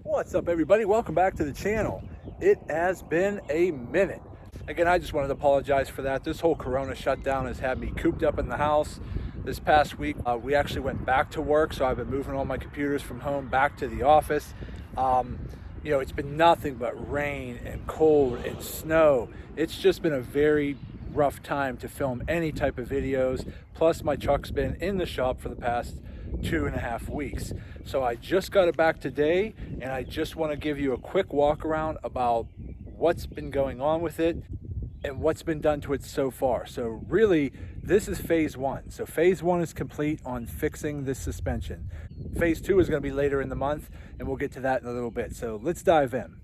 What's up, everybody? Welcome back to the channel. It has been a minute. Again, I just wanted to apologize for that. This whole Corona shutdown has had me cooped up in the house. This past week, we actually went back to work, so I've been moving all my computers from home back to the office. You know, it's been nothing but rain and cold and snow. It's just been a very rough time to film any type of videos. Plus, my truck's been in the shop for the past 2.5 weeks. So I just got it back today, and I just want to give you a quick walk around about what's been going on with it and what's been done to it so far. So really, this is phase one. So phase one is complete on fixing this suspension. Phase two is going to be later in the month, and we'll get to that in a little bit. So let's dive in.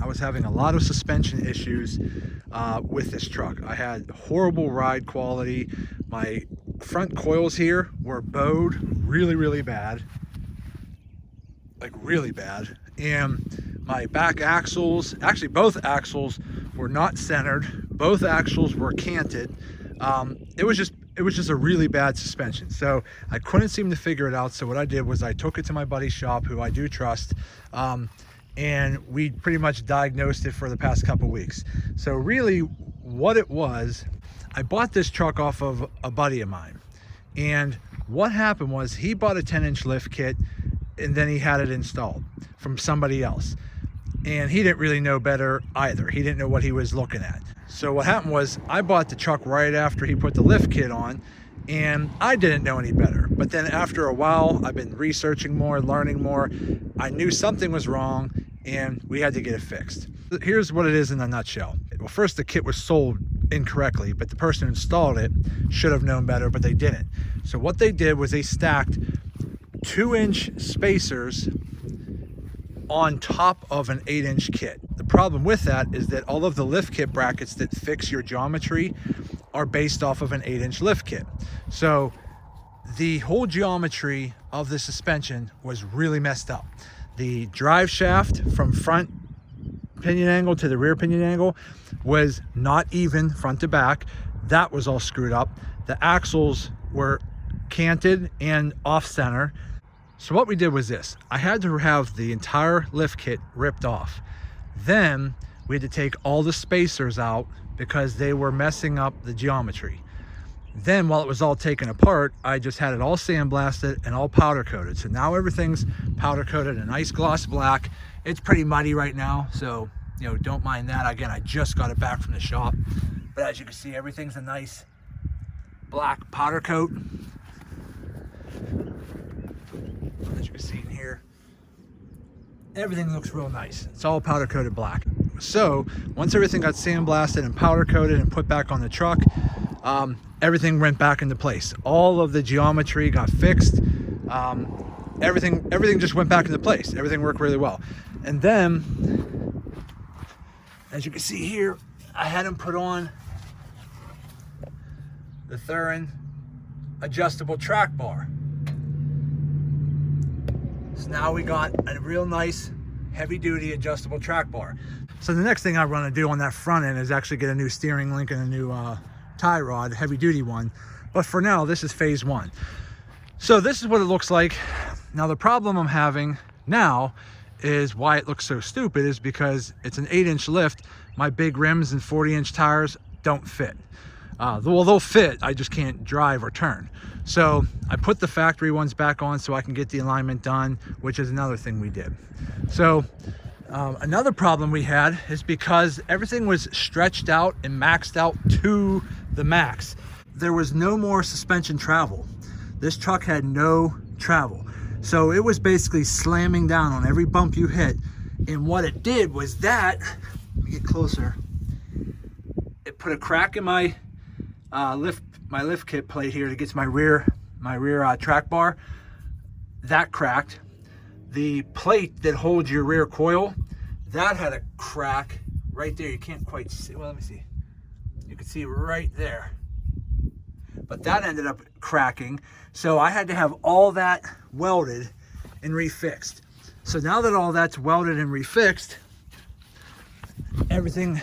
I was having a lot of suspension issues with this truck. I had horrible ride quality. My front coils here were bowed really bad, like really bad, and my back axles, actually both axles, were not centered. Both axles were canted. It was just a really bad suspension. So I couldn't seem to figure it out. So what I did was I took it to my buddy's shop, who I do trust, and we pretty much diagnosed it for the past couple weeks. So really what it was, I bought this truck off of a buddy of mine. And what happened was he bought a 10-inch lift kit, and then he had it installed from somebody else. And he didn't really know better either. He didn't know what he was looking at. So what happened was I bought the truck right after he put the lift kit on, and I didn't know any better. But then after a while, I've been researching more, learning more. I knew something was wrong, and we had to get it fixed. Here's what it is in a nutshell. Well, first, the kit was sold incorrectly, but the person who installed it should have known better, but they didn't. So what they did was they stacked 2-inch spacers on top of an 8-inch kit. The problem with that is that all of the lift kit brackets that fix your geometry are based off of an 8-inch lift kit. So the whole geometry of the suspension was really messed up. The drive shaft from front pinion angle to the rear pinion angle was not even front to back. That was all screwed up. The axles were canted and off center. So what we did was this. I had to have the entire lift kit ripped off. Then we had to take all the spacers out because they were messing up the geometry. Then while it was all taken apart, I just had it all sandblasted and all powder coated. So now everything's powder coated, a nice gloss black. It's pretty muddy right now, so you know, don't mind that. Again, I just got it back from the shop. But as you can see, everything's a nice black powder coat. As you can see in here, everything looks real nice. It's all powder coated black. So once everything got sandblasted and powder coated and put back on the truck, everything went back into place. All of the geometry got fixed. Everything just went back into place. Everything worked really well. And then, as you can see here, I had him put on the Thurin adjustable track bar. So now we got a real nice heavy-duty adjustable track bar. So the next thing I want to do on that front end is actually get a new steering link and a new tie rod, heavy-duty one. But for now, this is phase one. So this is what it looks like. Now the problem I'm having now is why it looks so stupid is because it's an 8-inch lift. My big rims and 40-inch tires don't fit. Well, they'll fit, I just can't drive or turn. So I put the factory ones back on so I can get the alignment done, which is another thing we did. So another problem we had is because everything was stretched out and maxed out to the max. There was no more suspension travel. This truck had no travel. So it was basically slamming down on every bump you hit. And what it did was that, let me get closer, it put a crack in my lift kit plate here to get to my rear track bar. That cracked. The plate that holds your rear coil, that had a crack right there. You can't quite see, well, let me see. You can see right there. But that ended up cracking. So I had to have all that welded and refixed. So now that all that's welded and refixed, everything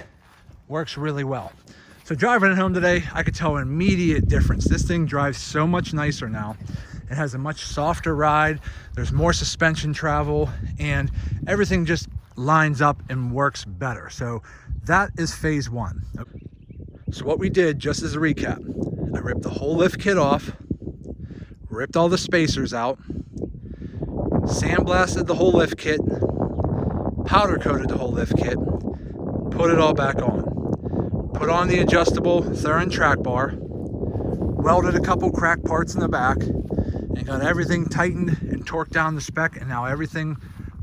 works really well. So driving it home today, I could tell an immediate difference. This thing drives so much nicer now. It has a much softer ride. There's more suspension travel, and everything just lines up and works better. So that is phase one. So what we did, just as a recap, I ripped the whole lift kit off, ripped all the spacers out, sandblasted the whole lift kit, powder coated the whole lift kit, put it all back on. Put on the adjustable Thurin track bar, welded a couple crack parts in the back, and got everything tightened and torqued down the spec, and now everything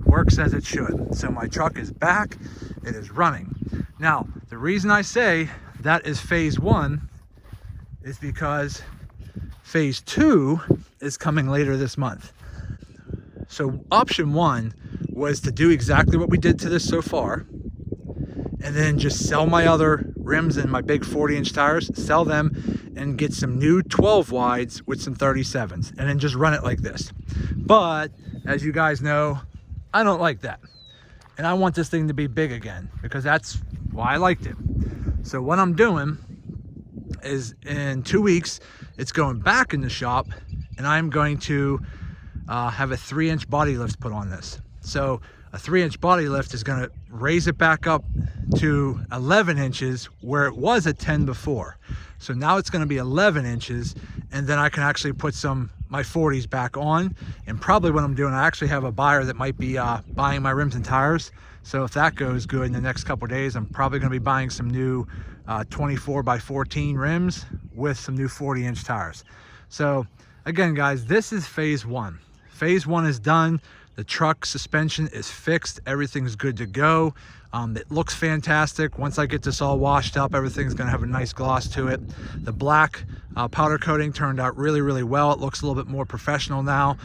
works as it should. So my truck is back, it is running. Now, the reason I say that is phase one is because phase two is coming later this month. So option one was to do exactly what we did to this so far, and then just sell my other rims and my big 40-inch tires, sell them and get some new 12 wides with some 37s, and then just run it like this. But as you guys know, I don't like that. And I want this thing to be big again, because that's why I liked it. So what I'm doing is in 2 weeks, it's going back in the shop, and I'm going to have a 3-inch body lift put on this. So a 3-inch body lift is going to raise it back up to 11 inches where it was at 10 before. So now it's going to be 11 inches, and then I can actually put my 40s back on. And probably what I'm doing, I actually have a buyer that might be buying my rims and tires. So if that goes good in the next couple of days, I'm probably going to be buying some new 24x14 rims with some new 40-inch tires. So again, guys, this is phase one. Phase one is done. The truck suspension is fixed. Everything's good to go. It looks fantastic. Once I get this all washed up, everything's going to have a nice gloss to it. The black powder coating turned out really, really well. It looks a little bit more professional now.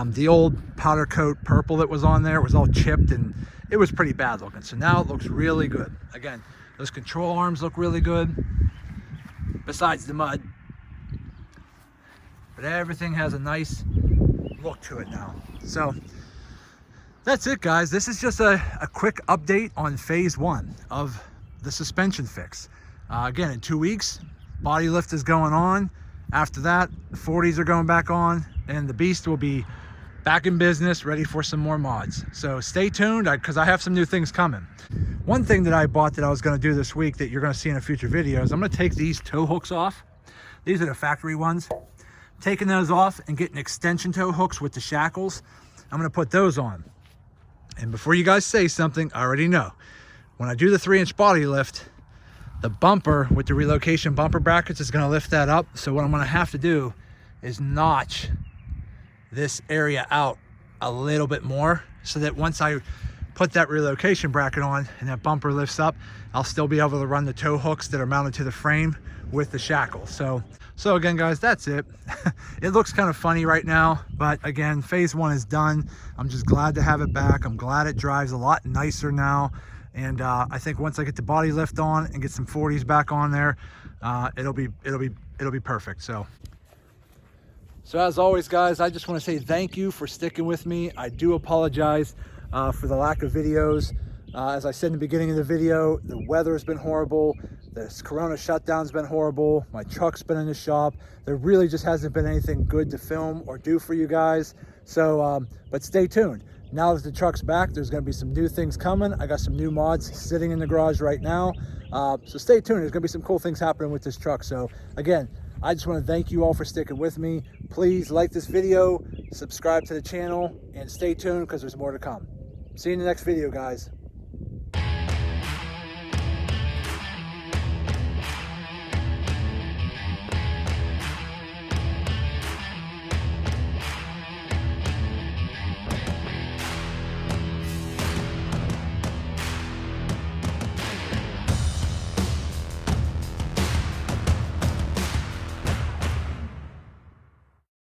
The old powder coat purple that was on there was all chipped, and it was pretty bad looking. So now it looks really good. Again, those control arms look really good, besides the mud. But everything has a nice look to it now. So that's it, guys. This is just a quick update on phase one of the suspension fix. Again, in 2 weeks, body lift is going on. After that, the 40s are going back on, and the beast will be back in business, ready for some more mods. So stay tuned, because I have some new things coming. One thing that I bought that I was going to do this week that you're going to see in a future video is I'm going to take these tow hooks off. These are the factory ones. Taking those off and getting extension tow hooks with the shackles. I'm going to put those on. And before you guys say something, I already know. When I do the 3-inch body lift, the bumper with the relocation bumper brackets is going to lift that up. So what I'm going to have to do is notch this area out a little bit more, so that once I put that relocation bracket on and that bumper lifts up, I'll still be able to run the tow hooks that are mounted to the frame with the shackles. So again, guys, that's it. It looks kind of funny right now, but again, phase one is done. I'm just glad to have it back. I'm glad it drives a lot nicer now. And I think once I get the body lift on and get some 40s back on there, it'll be perfect. So as always, guys, I just want to say thank you for sticking with me. I do apologize for the lack of videos. As I said in the beginning of the video, the weather has been horrible. This Corona shutdown's been horrible. My truck's been in the shop. There really just hasn't been anything good to film or do for you guys. So, but stay tuned. Now that the truck's back, there's going to be some new things coming. I got some new mods sitting in the garage right now. So stay tuned. There's going to be some cool things happening with this truck. So again, I just want to thank you all for sticking with me. Please like this video, subscribe to the channel, and stay tuned, because there's more to come. See you in the next video, guys.